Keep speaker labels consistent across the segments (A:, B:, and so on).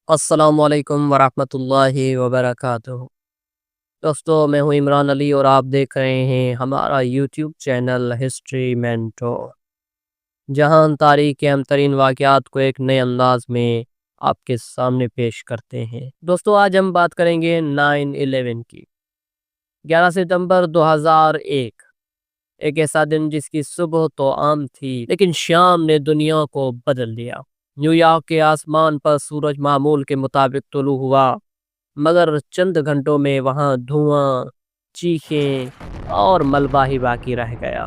A: السلام علیکم ورحمۃ اللہ وبرکاتہ۔ دوستو میں ہوں عمران علی اور آپ دیکھ رہے ہیں ہمارا یوٹیوب چینل ہسٹری مینٹور، جہاں ہم تاریخ کے اہم ترین واقعات کو ایک نئے انداز میں آپ کے سامنے پیش کرتے ہیں۔ دوستو آج ہم بات کریں گے 9/11 کی۔ 11 ستمبر 2001 ایک ایسا دن جس کی صبح تو عام تھی لیکن شام نے دنیا کو بدل دیا۔ نیو یارک کے آسمان پر سورج معمول کے مطابق طلوع ہوا، مگر چند گھنٹوں میں وہاں دھواں، چیخیں اور ملبہ ہی باقی رہ گیا۔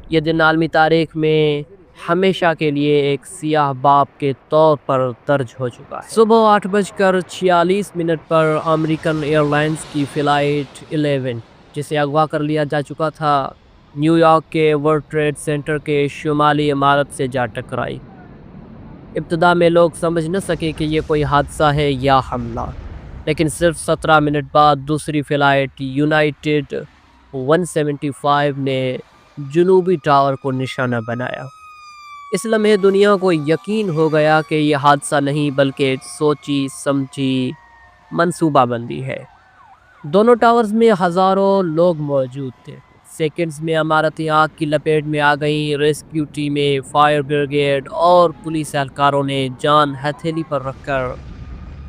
A: یہ دن عالمی تاریخ میں ہمیشہ کے لیے ایک سیاہ باب کے طور پر درج ہو چکا ہے۔ صبح 8:46 پر امریکن ایئر لائنز کی فلائٹ 11 جسے اغوا کر لیا جا چکا تھا، نیو یارک کے ورلڈ ٹریڈ سینٹر کے شمالی عمارت سے جا ٹکرائی۔ ابتدا میں لوگ سمجھ نہ سکے کہ یہ کوئی حادثہ ہے یا حملہ، لیکن صرف 17 منٹ بعد دوسری فلائٹ یونائٹڈ 175 نے جنوبی ٹاور کو نشانہ بنایا۔ اس لمحے دنیا کو یقین ہو گیا کہ یہ حادثہ نہیں بلکہ سوچی سمجھی منصوبہ بندی ہے۔ دونوں ٹاورز میں ہزاروں لوگ موجود تھے۔ سیکنڈز میں عمارتیں آگ کی لپیٹ میں آ گئیں۔ ریسکیو ٹیمیں، فائر بریگیڈ اور پولیس اہلکاروں نے جان ہتھیلی پر رکھ کر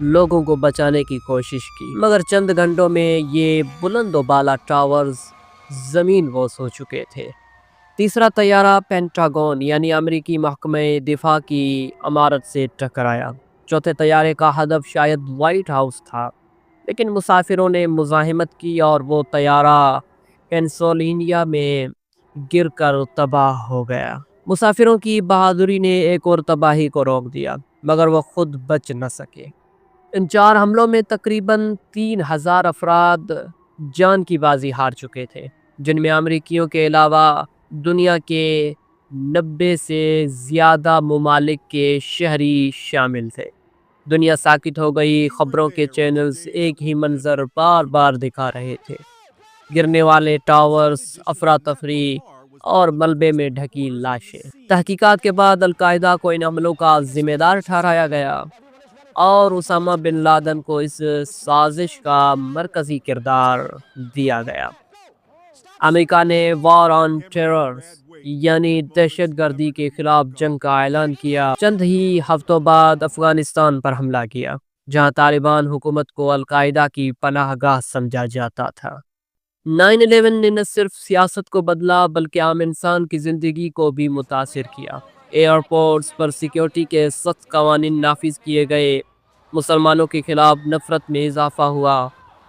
A: لوگوں کو بچانے کی کوشش کی، مگر چند گھنٹوں میں یہ بلند و بالا ٹاورز زمین بوس ہو چکے تھے۔ تیسرا طیارہ پینٹاگون یعنی امریکی محکمہ دفاع کی عمارت سے ٹکرایا۔ چوتھے طیارے کا ہدف شاید وائٹ ہاؤس تھا، لیکن مسافروں نے مزاحمت کی اور وہ طیارہ پینسلوینیا میں گر کر تباہ ہو گیا۔ مسافروں کی بہادری نے ایک اور تباہی کو روک دیا، مگر وہ خود بچ نہ سکے۔ ان 4 حملوں میں تقریباً 3000 افراد جان کی بازی ہار چکے تھے، جن میں امریکیوں کے علاوہ دنیا کے 90 سے زیادہ ممالک کے شہری شامل تھے۔ دنیا ساکت ہو گئی۔ خبروں کے چینلز ایک ہی منظر بار بار دکھا رہے تھے: گرنے والے ٹاورز، افراتفری اور ملبے میں ڈھکی لاشیں۔ تحقیقات کے بعد القاعدہ کو ان حملوں کا ذمہ دار ٹھہرایا گیا اور اسامہ بن لادن کو اس سازش کا مرکزی کردار دیا گیا۔ امریکہ نے وار آن ٹیرر یعنی دہشت گردی کے خلاف جنگ کا اعلان کیا۔ چند ہی ہفتوں بعد افغانستان پر حملہ کیا، جہاں طالبان حکومت کو القاعدہ کی پناہ گاہ سمجھا جاتا تھا۔ 9/11 نے نہ صرف سیاست کو بدلا بلکہ عام انسان کی زندگی کو بھی متاثر کیا۔ ایئرپورٹس پر سیکیورٹی کے سخت قوانین نافذ کیے گئے، مسلمانوں کے خلاف نفرت میں اضافہ ہوا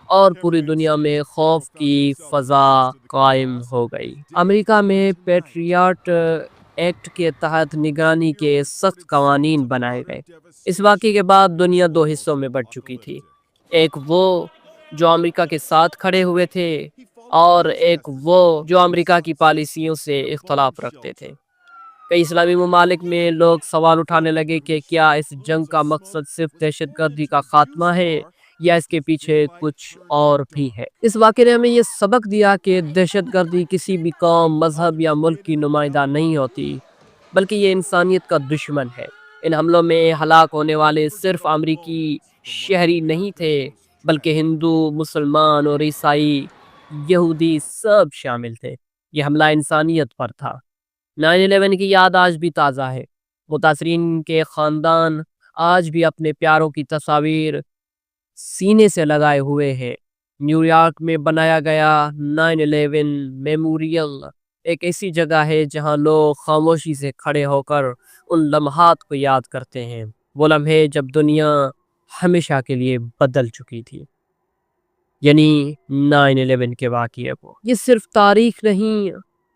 A: اور پوری دنیا میں خوف کی فضا قائم ہو گئی۔ امریکہ میں پیٹریاٹ ایکٹ کے تحت نگرانی کے سخت قوانین بنائے گئے۔ اس واقعے کے بعد دنیا 2 حصوں میں بٹ چکی تھی، ایک وہ جو امریکہ کے ساتھ کھڑے ہوئے تھے اور ایک وہ جو امریکہ کی پالیسیوں سے اختلاف رکھتے تھے۔ کئی اسلامی ممالک میں لوگ سوال اٹھانے لگے کہ کیا اس جنگ کا مقصد صرف دہشت گردی کا خاتمہ ہے یا اس کے پیچھے کچھ اور بھی ہے۔ اس واقعے نے ہمیں یہ سبق دیا کہ دہشت گردی کسی بھی قوم، مذہب یا ملک کی نمائندہ نہیں ہوتی، بلکہ یہ انسانیت کا دشمن ہے۔ ان حملوں میں ہلاک ہونے والے صرف امریکی شہری نہیں تھے، بلکہ ہندو، مسلمان اور عیسائی، یہودی سب شامل تھے۔ یہ حملہ انسانیت پر تھا۔ 9/11 کی یاد آج بھی تازہ ہے۔ متاثرین کے خاندان آج بھی اپنے پیاروں کی تصاویر سینے سے لگائے ہوئے ہیں۔ نیو یارک میں بنایا گیا 9/11 میموریل ایک ایسی جگہ ہے جہاں لوگ خاموشی سے کھڑے ہو کر ان لمحات کو یاد کرتے ہیں، وہ لمحے جب دنیا ہمیشہ کے لیے بدل چکی تھی، یعنی 9/11 کے واقعے کو۔ یہ صرف تاریخ نہیں،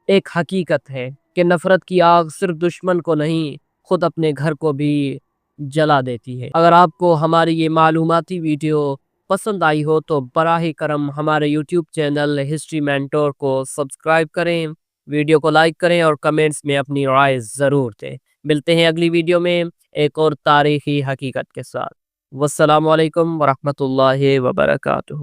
A: ایک حقیقت ہے کہ نفرت کی آگ صرف دشمن کو نہیں، خود اپنے گھر کو بھی جلا دیتی ہے۔ اگر آپ کو ہماری یہ معلوماتی ویڈیو پسند آئی ہو تو براہ کرم ہمارے یوٹیوب چینل ہسٹری مینٹور کو سبسکرائب کریں، ویڈیو کو لائک کریں اور کمنٹس میں اپنی رائے ضرور دیں۔ ملتے ہیں اگلی ویڈیو میں ایک اور تاریخی حقیقت کے ساتھ۔ والسلام علیکم ورحمۃ اللہ وبرکاتہ۔